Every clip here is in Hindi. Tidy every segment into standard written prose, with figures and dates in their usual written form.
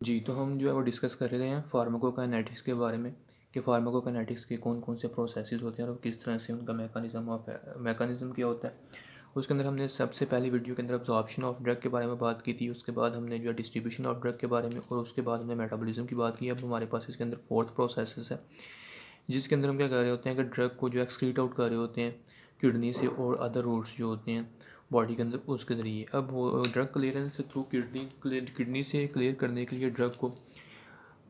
जी, तो हम जो है वो डिस्कस कर रहे हैं फार्माकोकाइनेटिक्स के बारे में कि फार्माकोकाइनेटिक्स के कौन-कौन से प्रोसेसेस होते हैं और किस तरह से उनका मैकेनिज़्म क्या होता है। उसके अंदर हमने सबसे पहली वीडियो के अंदर अब्ज़ॉर्प्शन ऑफ ड्रग के बारे में बात की थी, उसके बाद हमने जो है डिस्ट्रीब्यूशन ऑफ ड्रग के बारे में और उसके बाद हमने मेटाबॉलिज़्म की बात की। अब हमारे पास इसके अंदर फोर्थ प्रोसेस है, जिसके अंदर हम क्या कर रहे होते हैं कि ड्रग को जो एक्सक्रीट आउट कर रहे होते हैं किडनी से और अदर रूट्स जो होते हैं बॉडी के अंदर उसके ज़रिए। अब वो ड्रग क्लियरेंस थ्रू किडनी से क्लियर करने के लिए ड्रग को,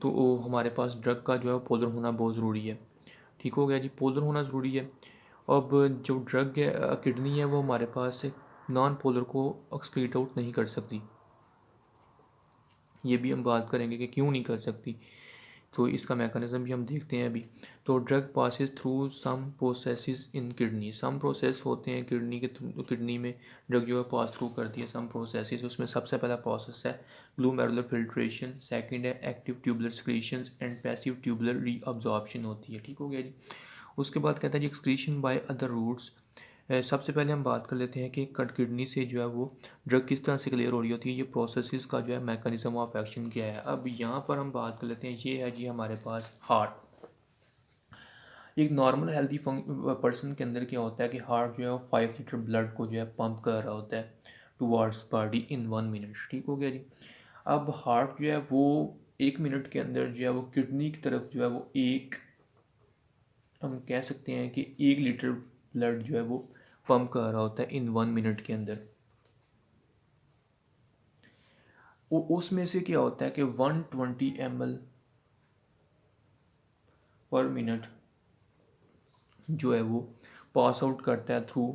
तो वो हमारे पास ड्रग का जो है पोलर होना बहुत ज़रूरी है। ठीक हो गया जी, पोलर होना ज़रूरी है। अब जो ड्रग है किडनी है वो हमारे पास नॉन पोलर को एक्सक्रीट आउट नहीं कर सकती। ये भी हम बात करेंगे कि क्यों नहीं कर सकती, तो इसका मैकेनिज़्म भी हम देखते हैं अभी। तो drug passes through some processes in kidney, some process होते हैं किडनी के थ्रू, किडनी में ड्रग जो है पास थ्रू करती है सम प्रोसेसेस। उसमें सबसे पहला प्रोसेस है ग्लूमेरुलर फिल्ट्रेशन, सेकंड है active tubular secretions and passive tubular reabsorption होती है। ठीक हो गया जी। उसके बाद कहता है जी एक्सक्रीशन बाय अदर रूट्स। सबसे पहले हम बात कर लेते हैं कि कट किडनी से जो है वो ड्रग किस तरह से क्लियर हो रही होती है, ये प्रोसेसेस का जो है मैकेनिज्म ऑफ एक्शन क्या है। अब यहाँ पर हम बात कर लेते हैं, ये है जी हमारे पास हार्ट। एक नॉर्मल हेल्दी पर्सन के अंदर क्या होता है कि हार्ट जो है वो 5 लीटर ब्लड को जो है पंप कर रहा होता है टूवर्ड्स बॉडी इन 1 मिनट। ठीक हो गया जी। अब हार्ट जो है वो 1 मिनट के अंदर जो है वो किडनी की तरफ जो है वो हम कह सकते हैं कि 1 लीटर ब्लड जो है वो पंप कर रहा होता है इन 1 मिनट के अंदर। उसमें से क्या होता है कि 120 ml पर मिनट जो है वो पास आउट करता है थ्रू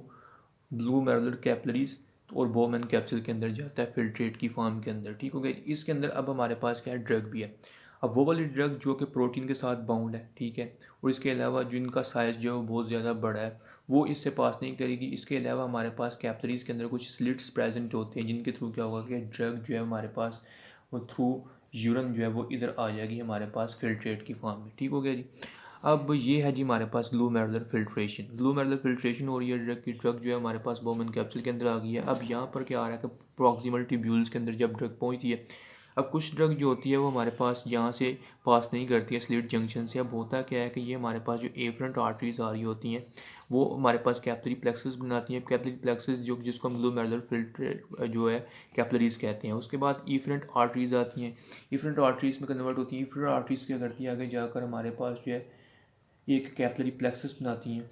ब्लू मेरुलर कैपिलरीज और बोमेन कैप्सूल के अंदर जाता है फिल्ट्रेट की फॉर्म के अंदर। ठीक हो गया। इसके अंदर अब हमारे पास क्या है, ड्रग भी है। अब वो वाली ड्रग जो कि प्रोटीन के साथ बाउंड है, ठीक है, और इसके अलावा जिनका साइज़ जो है वो बहुत ज़्यादा बड़ा है, वो इससे पास नहीं करेगी। इसके अलावा हमारे पास कैपिलरीज के अंदर कुछ स्लिट्स प्रेजेंट होते हैं जिनके थ्रू क्या होगा कि ड्रग जो है हमारे पास वो थ्रू यूरन जो है वो इधर आ जाएगी हमारे पास फिल्ट्रेट की फॉर्म में। ठीक हो गया जी। अब ये है जी हमारे पास ग्लूमेरुलर फिल्ट्रेशन। ग्लूमेरुलर फिल्ट्रेशन हो रही है ड्रग की, ड्रग जो है हमारे पास बोमेन कैप्सूल के अंदर आ गई है। अब यहाँ पर क्या आ रहा है कि प्रॉक्सिमल ट्यूब्यूल्स के अंदर जब ड्रग पहुँचती है, अब कुछ ड्रग जो होती है वो हमारे पास यहाँ से पास नहीं करती है स्लिट जंक्शन से। अब होता क्या है कि ये हमारे पास जो एफरेंट आर्टरीज आ रही होती हैं वो हमारे पास कैपिलरी प्लेक्सस बनाती हैं। कैपिलरी प्लेक्सस जो जिसको हम ग्लूमेरुलर फिल्ट्रेट जो है कैपिलरीज कहते हैं। उसके बाद इफरेंट आर्टरीज आती हैं, इफरेंट आर्टरीज में कन्वर्ट होती हैं। इफरेंट आर्टरीज क्या करती है, आगे जाकर हमारे पास जो है एक कैपिलरी प्लेक्सस बनाती हैं।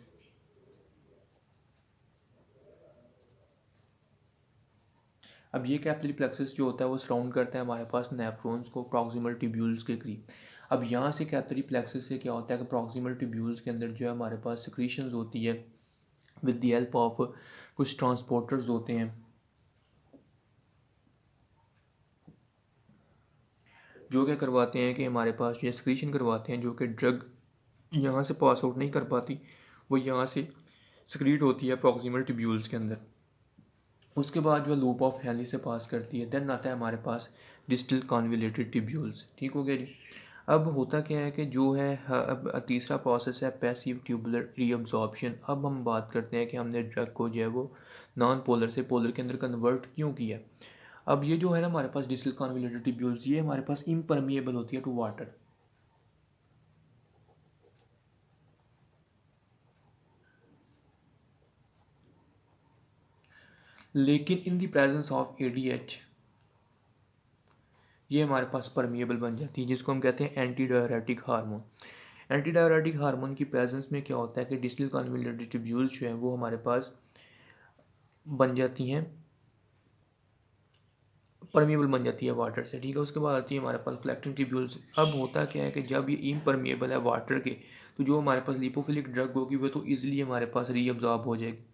अब ये कैपिलरी प्लेक्सस जो होता है वो सराउंड करता है हमारे पास नेफ्रॉन्स को प्रॉक्सिमल ट्यूब्यूल्स के करीब। अब यहाँ से कैपिलरी प्लेक्सस से क्या होता है कि प्रॉक्सिमल ट्यूब्यूल्स के अंदर जो है हमारे पास सिक्रीशंस होती है विद द हेल्प ऑफ कुछ ट्रांसपोर्टर्स होते हैं जो क्या करवाते हैं कि हमारे पास ये सिक्रीशन करवाते हैं, जो कि ड्रग यहाँ से पास आउट नहीं कर पाती, वो यहाँ से सिक्रीट होती है प्रॉक्सिमल ट्यूब्यूल्स के अंदर। उसके बाद जो लूप ऑफ हेनरी से पास करती है, देन आता है हमारे पास डिस्टल कॉन्वोल्यूटेड ट्यूब्यूल्स। ठीक हो गया जी। अब होता क्या है कि जो है अब तीसरा प्रोसेस है पैसिव ट्यूबुलर रीअब्जॉर्प्शन। अब हम बात करते हैं कि हमने ड्रग को जो है वो नॉन पोलर से पोलर के अंदर कन्वर्ट क्यों किया। अब ये जो है ना हमारे पास डिस्टल कॉन्वोल्यूटेड ट्यूब्यूल्स, ये हमारे पास इम्परमिएबल होती है टू वाटर, लेकिन in the presence of ADH ये हमारे पास परमिएबल बन जाती है, जिसको हम कहते हैं anti diuretic hormone. Anti diuretic hormone की प्रेजेंस में क्या होता है कि डिस्टल कॉन्वोल्यूटेड ट्यूब्यूल्स जो हैं वो हमारे पास बन जाती हैं, परमिएबल बन जाती है वाटर से। ठीक है। उसके बाद आती है हमारे पास कलेक्टिंग ट्यूब्यूल्स। अब होता क्या है कि जब ये इम्परमिएबल है वाटर के, तो जो हमारे पास लिपोफिलिक ड्रग होगी वो तो ईजिली हमारे पास रीअब्जॉर्ब हो जाएगी।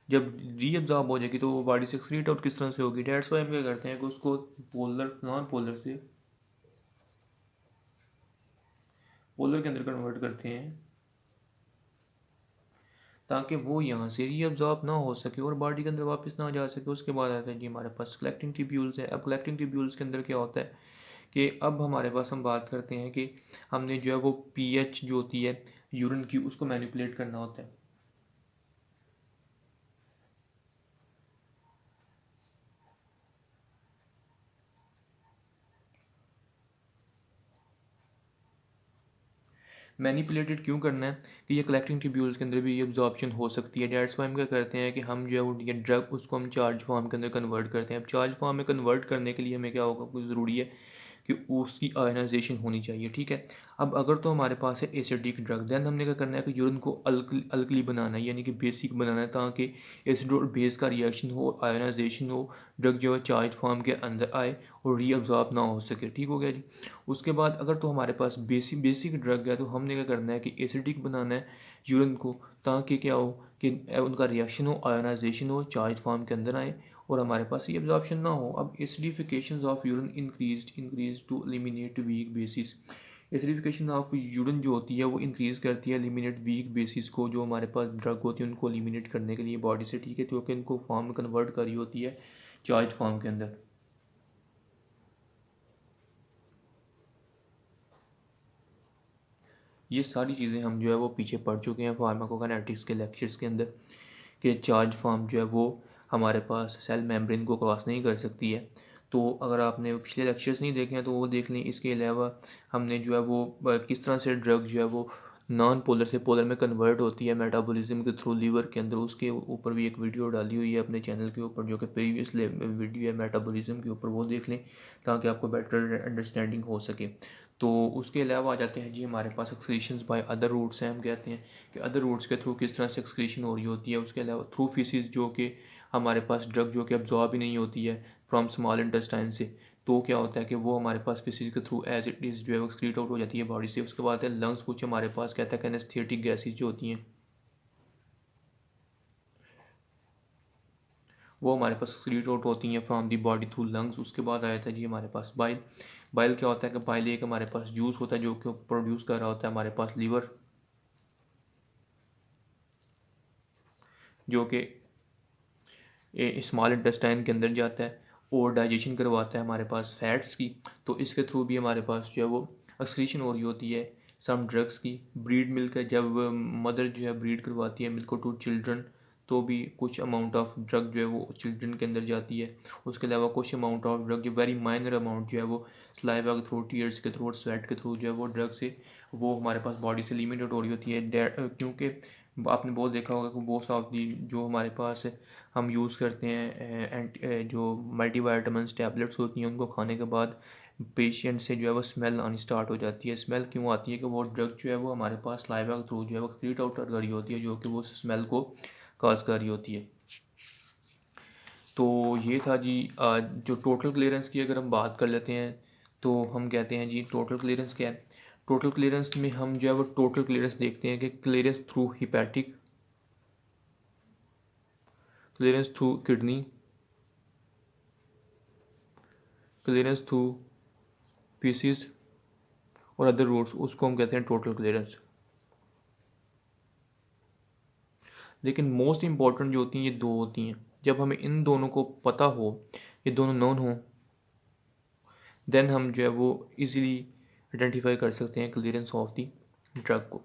जब रीअब्जॉर्ब हो जाएगी तो वो बॉडी से एक्सक्रीट आउट किस तरह से होगी, डेट्स वाई हम क्या करते हैं कि उसको पोलर नॉन पोलर से पोलर के अंदर कन्वर्ट करते हैं ताकि वो यहाँ से रीअब्जॉर्ब ना हो सके और बॉडी के अंदर वापस ना जा सके। उसके बाद आता है जी हमारे पास कलेक्टिंग ट्यूब्यूल्स है। अब कलेक्टिंग ट्यूब्यूल्स के अंदर क्या होता है कि अब हमारे पास हम बात करते हैं कि हमने जो है वो पीएच जो होती है यूरिन की उसको मैनिपुलेट करना होता है। मैनिपुलेटेड क्यों करना है कि ये कलेक्टिंग ट्यूब्यूल्स के अंदर भी ये एब्जॉर्प्शन हो सकती है। डेट्स वाई हम क्या करते हैं कि हम जो है वो ये ड्रग उसको हम चार्ज फॉर्म के अंदर कन्वर्ट करते हैं। अब चार्ज फॉर्म में कन्वर्ट करने के लिए हमें क्या होगा, कुछ ज़रूरी है कि उसकी आयनाइजेशन होनी चाहिए, ठीक है। अब अगर तो हमारे पास है एसिडिक ड्रग, देन हमने क्या करना है कि यूरिन को अल्कली बनाना है, यानी कि बेसिक बनाना है, ताकि एसिड और बेस का रिएक्शन हो, आयनाइजेशन हो, ड्रग जो है चार्ज फॉर्म के अंदर आए और रीअब्जॉर्ब ना हो सके, ठीक हो गया जी। उसके बाद अगर तो हमारे पास बेसिक ड्रग है तो हमने क्या करना है कि एसिडिक बनाना है यूरिन को, ताकि क्या हो कि उनका रिएक्शन हो, आयनाइजेशन हो, चार्ज फॉर्म के अंदर आए और हमारे पास ये एब्जॉर्प्शन ना हो। अब acidification of urine increase to eliminate weak bases. Acidification of urine जो होती है वो इंक्रीज़ करती है एलिमिनेट वीक बेसिस को, जो हमारे पास ड्रग होती है उनको एलिमिनेट करने के लिए बॉडी से, ठीक है, क्योंकि इनको फॉर्म में कन्वर्ट करी होती है चार्ज फॉर्म के अंदर। ये सारी चीज़ें हम जो है वो पीछे पढ़ चुके हैं फार्माकोकाइनेटिक्स के लेक्चर्स के अंदर, कि चार्ज फॉर्म जो है वो हमारे पास सेल मेम्ब्रेन को क्रॉस नहीं कर सकती है। तो अगर आपने पिछले लेक्चर्स नहीं देखे हैं तो वो देख लें। इसके अलावा हमने जो है वो किस तरह से ड्रग जो है वो नॉन पोलर से पोलर में कन्वर्ट होती है मेटाबॉलिज्म के थ्रू लीवर के अंदर, उसके ऊपर भी एक वीडियो डाली हुई है अपने चैनल के ऊपर, जो कि प्रीवियस वीडियो है मेटाबॉलिज्म के ऊपर, वो देख लें ताकि आपको बेटर अंडरस्टैंडिंग हो सके। तो उसके अलावा आ जाते हैं जी हमारे पास एक्सक्रीशंस बाय अदर रूट्स हैं। हम कहते हैं कि अदर रूट्स के थ्रू किस तरह से एक्सक्रीशन हो रही होती है। उसके अलावा थ्रू फीसिस, जो कि हमारे पास ड्रग जो कि अब्जॉर्ब ही नहीं होती है फ्रॉम स्मॉल इंटेस्टाइन से, तो क्या होता है कि वो हमारे पास फीसिस के थ्रू एज इट इज़ जो है एक्सक्रीट आउट हो जाती है बॉडी से। उसके बाद है लंग्स, कुछ हमारे पास कहता है कि एनेस्थेटिक गैसेज जो होती हैं वो हमारे पास एक्सक्रीट आउट होती हैं from the body through lungs. उसके बाद आया था जी हमारे पास बाइल। बाइल क्या होता है कि बाइल एक हमारे पास जूस होता है जो कि प्रोड्यूस कर रहा होता है हमारे पास लीवर, जो कि स्मॉल इंटेस्टाइन के अंदर जाता है और डाइजेशन करवाता है हमारे पास फैट्स की। तो इसके थ्रू भी हमारे पास जो है वो एक्सक्रीशन हो रही होती है सम ड्रग्स की। ब्रीड मिल्क है, जब मदर जो है ब्रीड करवाती है मिल्क टू चिल्ड्रन, तो भी कुछ अमाउंट ऑफ ड्रग जो है वो चिल्ड्रन के अंदर जाती है। उसके अलावा कुछ अमाउंट ऑफ ड्रग, जो वेरी माइनर अमाउंट जो है वो सलाइवा के थ्रू, टीयर्स के थ्रू और स्वेट के थ्रू जो है वो ड्रग से वो हमारे पास बॉडी से लिमिटेड हो रही होती है। क्योंकि आपने बहुत देखा होगा कि बहुत ऑफ दी जो हमारे पास हम यूज़ करते हैं जो मल्टीवाइटामिन टैबलेट्स होती हैं, उनको खाने के बाद पेशेंट से जो है वो स्मेल आनी स्टार्ट हो जाती है। स्मेल क्यों आती है कि वो ड्रग जो है वो हमारे पास सलाइवा के थ्रू जो है वो एक्सक्रीट आउट कर रही होती है, जो कि वो स्मेल को काज कर रही होती है। तो ये था जी जो टोटल क्लियरेंस की अगर हम बात कर लेते हैं तो हम कहते हैं जी टोटल क्लियरेंस क्या है। टोटल क्लियरेंस में हम जो है वो टोटल क्लियरेंस देखते हैं कि clearance through hepatic, clearance through kidney, clearance through faeces और अदर रूट्स, उसको हम कहते हैं टोटल क्लियरेंस। लेकिन मोस्ट इंपॉर्टेंट जो होती हैं ये दो होती हैं। जब हमें इन दोनों को पता हो, ये दोनों नोन हो, देन हम जो है वो इजीली आइडेंटिफाई कर सकते हैं क्लियरेंस ऑफ द ड्रग को।